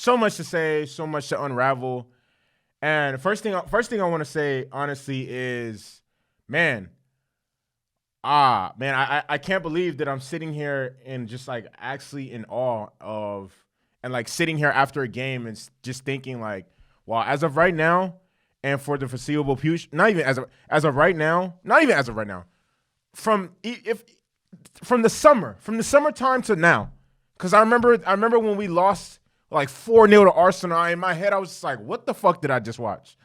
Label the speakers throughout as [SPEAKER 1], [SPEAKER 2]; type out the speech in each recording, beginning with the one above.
[SPEAKER 1] so much to say, so much to unravel. And first thing I want to say, honestly, is, man, I can't believe that I'm sitting here and just like actually in awe of, and like sitting here after a game and just thinking like, wow, as of right now, and for the foreseeable future, not even as of right now, not even as of right now, if from the summertime to now, because I remember when we lost like 4-0 to Arsenal. In my head, I was just like, what the fuck did I just watch?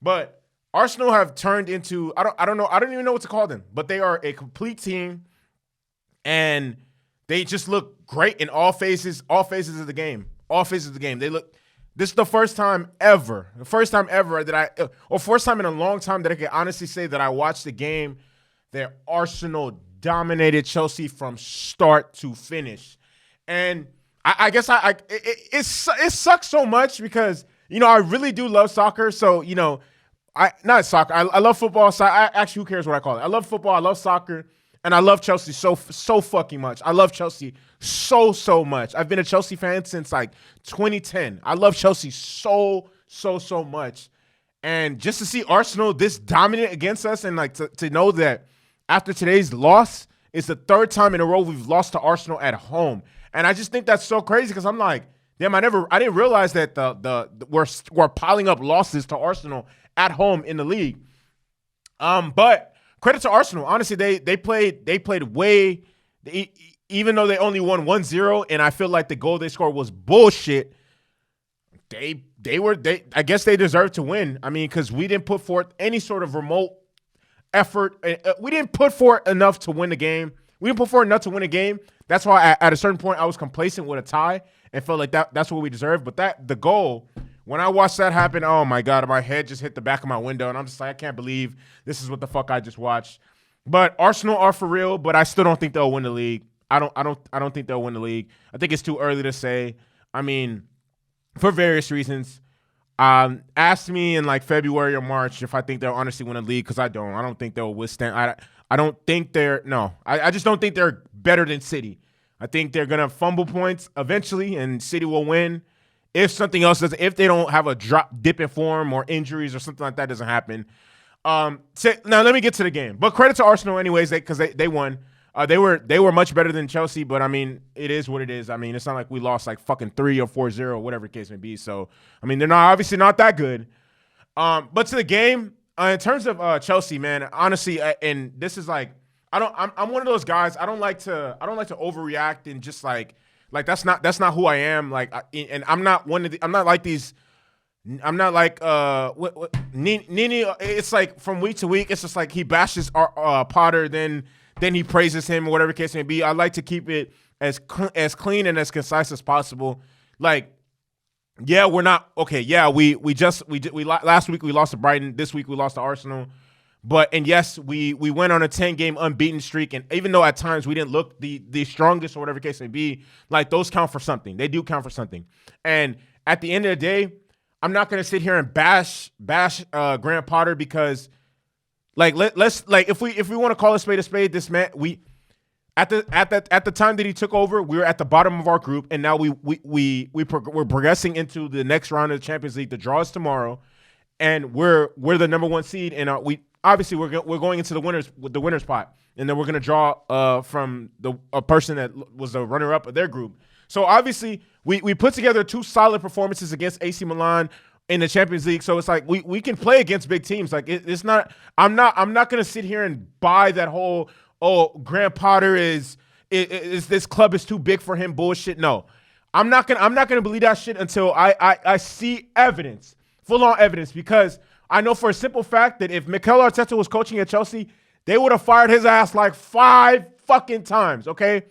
[SPEAKER 1] But Arsenal have turned into, I don't know, I don't even know what to call them, but they are a complete team, and they just look great in all phases of the game. All phases of the game. This is the first time ever that first time in a long time that I can honestly say that I watched the game that Arsenal dominated Chelsea from start to finish. And I guess it sucks so much because, I really do love soccer. So, not soccer. I love football. So actually, who cares what I call it? I love football. I love soccer. And I love Chelsea so fucking much. I love Chelsea so much. I've been a Chelsea fan since like 2010. I love Chelsea so much. And just to see Arsenal this dominant against us, and like to know that after today's loss, it's the third time in a row we've lost to Arsenal at home. And I just think that's so crazy because I'm like, damn, I didn't realize that we're piling up losses to Arsenal at home in the league. But credit to Arsenal. Honestly, they played way, even though they only won 1-0, and I feel like the goal they scored was bullshit. I guess they deserved to win. I mean, because we didn't put forth any sort of remote effort. We didn't put forth enough to win the game. That's why at a certain point I was complacent with a tie and felt like that's what we deserved. But the goal, when I watched that happen, oh my God, my head just hit the back of my window, and I'm just like, I can't believe this is what the fuck I just watched. But Arsenal are for real, but I still don't think they'll win the league. I don't think they'll win the league. I think it's too early to say. I mean, for various reasons. Ask me in like February or March if I think they'll honestly win the league, because I don't. I don't think they'll withstand. I don't think I just don't think they're better than City. I think they're gonna fumble points eventually, and City will win. If something else doesn't, if they don't have a dip in form or injuries or something like that doesn't happen. Now let me get to the game. But credit to Arsenal anyways, because they won. They were much better than Chelsea, but I mean, it is what it is. I mean, it's not like we lost like fucking 3 or 4-0, whatever the case may be. So, I mean, they're obviously not that good. But to the game, in terms of Chelsea, man, honestly, and this is like, I'm one of those guys. I don't like to overreact and just like that's not who I am. Like, and I'm not like these. I'm not like Nini. It's like from week to week, it's just like he bashes Potter, then he praises him, or whatever the case may be. I like to keep it as clean and as concise as possible. Like, yeah, we're not okay. Yeah, we last week we lost to Brighton. This week we lost to Arsenal. And yes, we went on a 10-game unbeaten streak, and even though at times we didn't look the strongest or whatever the case may be, like those count for something. They do count for something. And at the end of the day, I'm not gonna sit here and bash Graham Potter, because let's if we want to call a spade, this man, we at the time that he took over, we were at the bottom of our group, and now we're progressing into the next round of the Champions League. The draw is tomorrow, and we're the number 1 seed, and we're going into the winners pot, and then we're gonna draw from a person that was the runner up of their group. So obviously we put together 2 solid performances against AC Milan in the Champions League. So it's like we can play against big teams. Like it's not. I'm not gonna sit here and buy that whole Graham Potter is this club is too big for him bullshit. No, I'm not gonna believe that shit until I see evidence, full on evidence, because I know for a simple fact that if Mikel Arteta was coaching at Chelsea, they would have fired his ass like 5 fucking times, okay?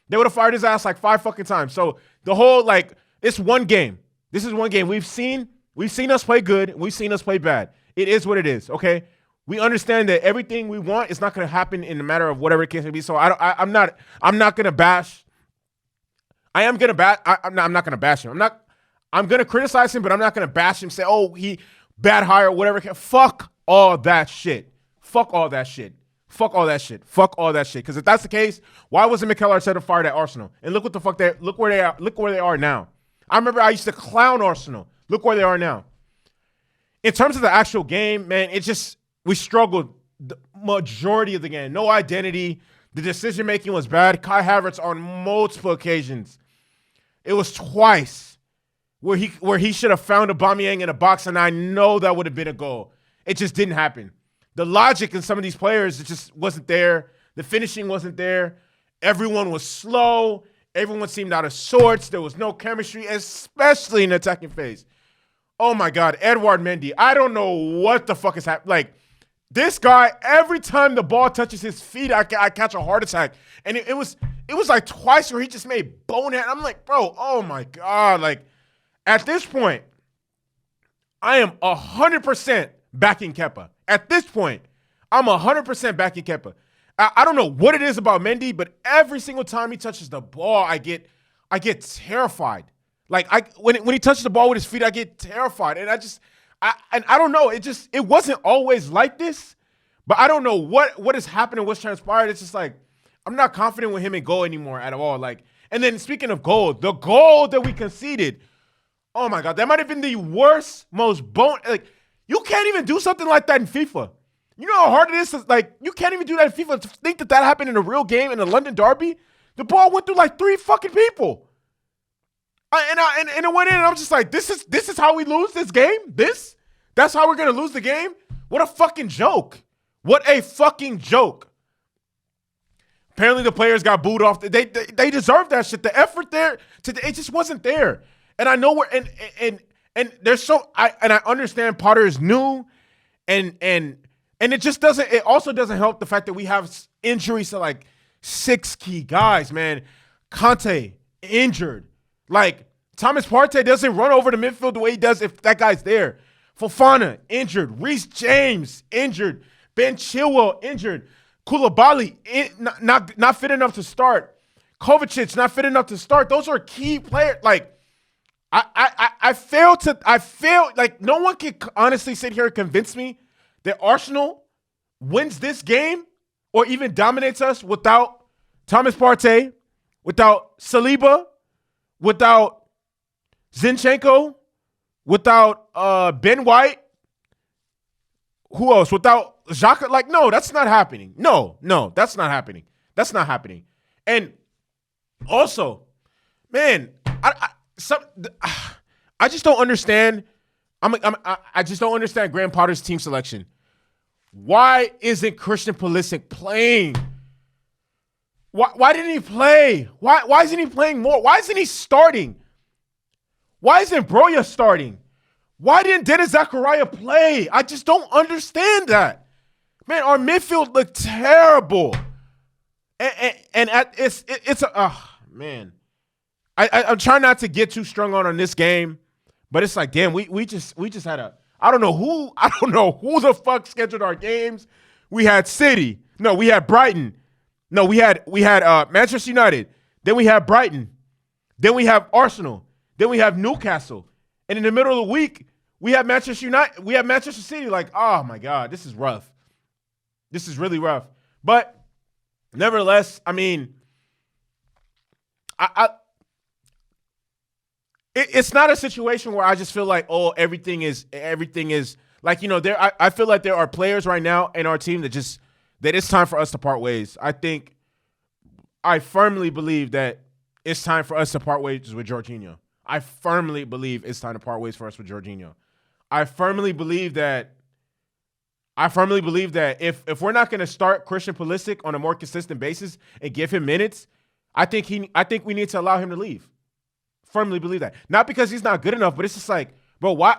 [SPEAKER 1] They would have fired his ass like 5 fucking times. So the whole, like, it's one game. This is one game. We've seen us play good. We've seen us play bad. It is what it is, okay? We understand that everything we want is not going to happen in the matter of whatever it can be. So I'm not going to bash. I'm not going to bash him. I'm going to criticize him, but I'm not going to bash him, say, oh, he bad hire, whatever. Fuck all that shit. Fuck all that shit. Fuck all that shit. Fuck all that shit. Because if that's the case, why wasn't Mikel Arteta fired at Arsenal? And look what the fuck look where they are now. I remember I used to clown Arsenal. Look where they are now. In terms of the actual game, man, we struggled the majority of the game. No identity. The decision making was bad. Kai Havertz on multiple occasions. It was twice where he should have found Aubameyang in a box, and I know that would have been a goal. It just didn't happen. The logic in some of these players, it just wasn't there. The finishing wasn't there. Everyone was slow. Everyone seemed out of sorts. There was no chemistry, especially in the attacking phase. Oh my God, Edouard Mendy. I don't know what the fuck is happening. Like, this guy, every time the ball touches his feet, I catch a heart attack. And it was like twice where he just made bonehead. I'm like, bro, oh my God. Like, at this point, I am 100% backing Kepa. At this point, I'm 100% backing Kepa. I don't know what it is about Mendy, but every single time he touches the ball, I get terrified. Like, when he touches the ball with his feet, I get terrified. And I don't know. It wasn't always like this, but I don't know what is happening, what's transpired. It's just like, I'm not confident with him in goal anymore at all. Like, and then speaking of goal, the goal that we conceded, oh my God, that might have been the worst, most like, you can't even do something like that in FIFA. You know how hard it is to, like, you can't even do that in FIFA. To think that happened in a real game in the London Derby, the ball went through like 3 fucking people. And it went in, and I'm just like, this is how we lose this game? That's how we're gonna lose the game? What a fucking joke. What a fucking joke. Apparently the players got booed off. They deserve that shit. The effort there, it just wasn't there. And I know and there's I understand Potter is new, and it just doesn't, it also doesn't help the fact that we have injuries to like 6 key guys, man. Conte, injured. Like, Thomas Partey doesn't run over the midfield the way he does if that guy's there. Fofana, injured. Reece James, injured. Ben Chilwell, injured. Koulibaly, not fit enough to start. Kovacic, not fit enough to start. Those are key players. Like, I fail, like, no one can honestly sit here and convince me that Arsenal wins this game or even dominates us without Thomas Partey, without Saliba, without Zinchenko, without Ben White, who else? Without Xhaka? Like, no, that's not happening. No, that's not happening. That's not happening. And also, man, I just don't understand. I just don't understand Graham Potter's team selection. Why isn't Christian Pulisic playing? Why didn't he play? Why isn't he playing more? Why isn't he starting? Why isn't Broja starting? Why didn't Dennis Zakaria play? I just don't understand that. Man, our midfield looked terrible. Man. I'm trying not to get too strung on this game, but it's like, damn, we just had I don't know who the fuck scheduled our games. We had City. No, we had Brighton. No, we had Manchester United. Then we have Brighton. Then we have Arsenal. Then we have Newcastle. And in the middle of the week, we have Manchester United. We have Manchester City. Like, oh my God, this is rough. This is really rough. But nevertheless, I mean, it's not a situation where I just feel like, oh, everything is like, you know, I feel like there are players right now in our team that it's time for us to part ways. I firmly believe that it's time for us to part ways with Jorginho. I firmly believe it's time to part ways for us with Jorginho. I firmly believe that if we're not going to start Christian Pulisic on a more consistent basis and give him minutes, I think we need to allow him to leave. Firmly believe that. Not because he's not good enough, but it's just like, bro, why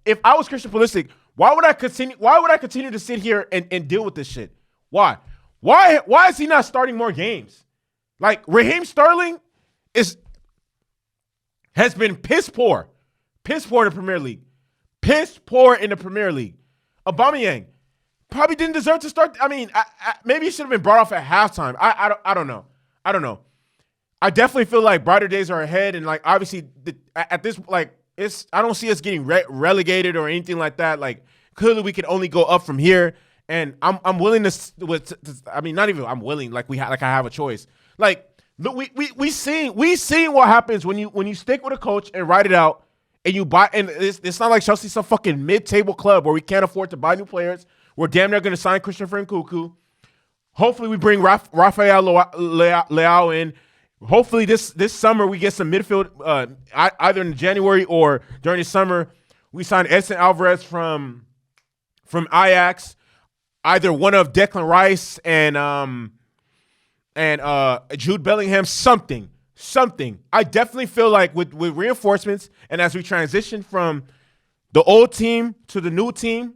[SPEAKER 1] if I was Christian Pulisic, why would I continue to sit here and deal with this shit? Why is he not starting more games? Like, Raheem Sterling has been piss poor in the Premier League. Piss poor in the Premier League. Aubameyang probably didn't deserve to start. I mean, maybe he should have been brought off at halftime. I don't know. I definitely feel like brighter days are ahead, and like, obviously at this, like, I don't see us getting relegated or anything like that. Like, clearly we can only go up from here, and I'm willing to. I mean, not even I'm willing. Like, I have a choice. Like, Look, we seen what happens when you stick with a coach and write it out and you buy. And it's not like Chelsea's some fucking mid-table club where we can't afford to buy new players. We're damn near going to sign Christian Francuccu. Hopefully we bring Rafael Leao in. Hopefully this summer we get some midfield, either in January or during the summer. We sign Edson Alvarez from Ajax, either one of Declan Rice and Jude Bellingham, something. I definitely feel like with reinforcements and as we transition from the old team to the new team,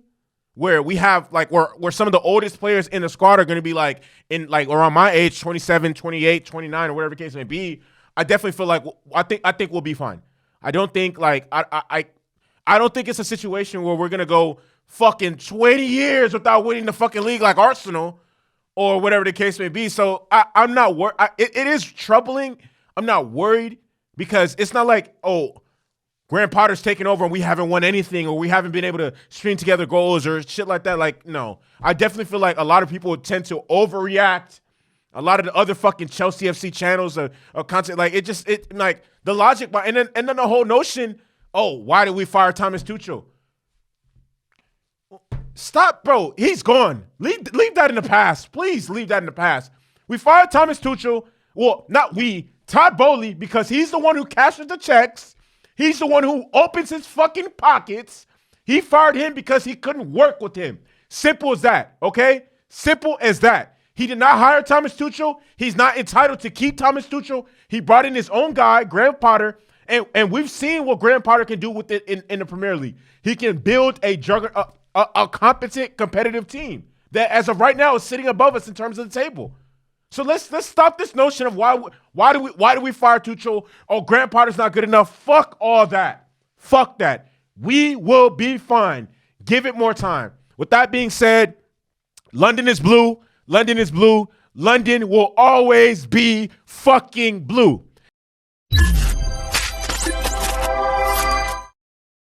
[SPEAKER 1] where we have like where some of the oldest players in the squad are going to be like in like around my age, 27, 28, 29, or whatever the case may be. I definitely feel like I think we'll be fine. I don't think like I don't think it's a situation where we're gonna go fucking 20 years without winning the fucking league like Arsenal or whatever the case may be. So I'm not worried. It is troubling. I'm not worried because it's not like, oh, Graham Potter's taking over and we haven't won anything or we haven't been able to string together goals or shit like that. Like, no. I definitely feel like a lot of people tend to overreact. A lot of the other fucking Chelsea FC channels are content. Like, it like the logic, and then the whole notion, oh, why did we fire Thomas Tuchel? Stop, bro. He's gone. Leave that in the past. Please leave that in the past. We fired Thomas Tuchel. Well, not we. Todd Bowley, because he's the one who cashes the checks. He's the one who opens his fucking pockets. He fired him because he couldn't work with him. Simple as that, okay? Simple as that. He did not hire Thomas Tuchel. He's not entitled to keep Thomas Tuchel. He brought in his own guy, Graham Potter, and we've seen what Graham Potter can do with it in the Premier League. He can build a competent, competitive team that, as of right now, is sitting above us in terms of the table. So let's stop this notion of why do we fire Tuchel? Oh, Graham Potter's not good enough. Fuck all that. Fuck that. We will be fine. Give it more time. With that being said, London is blue. London is blue. London will always be fucking blue.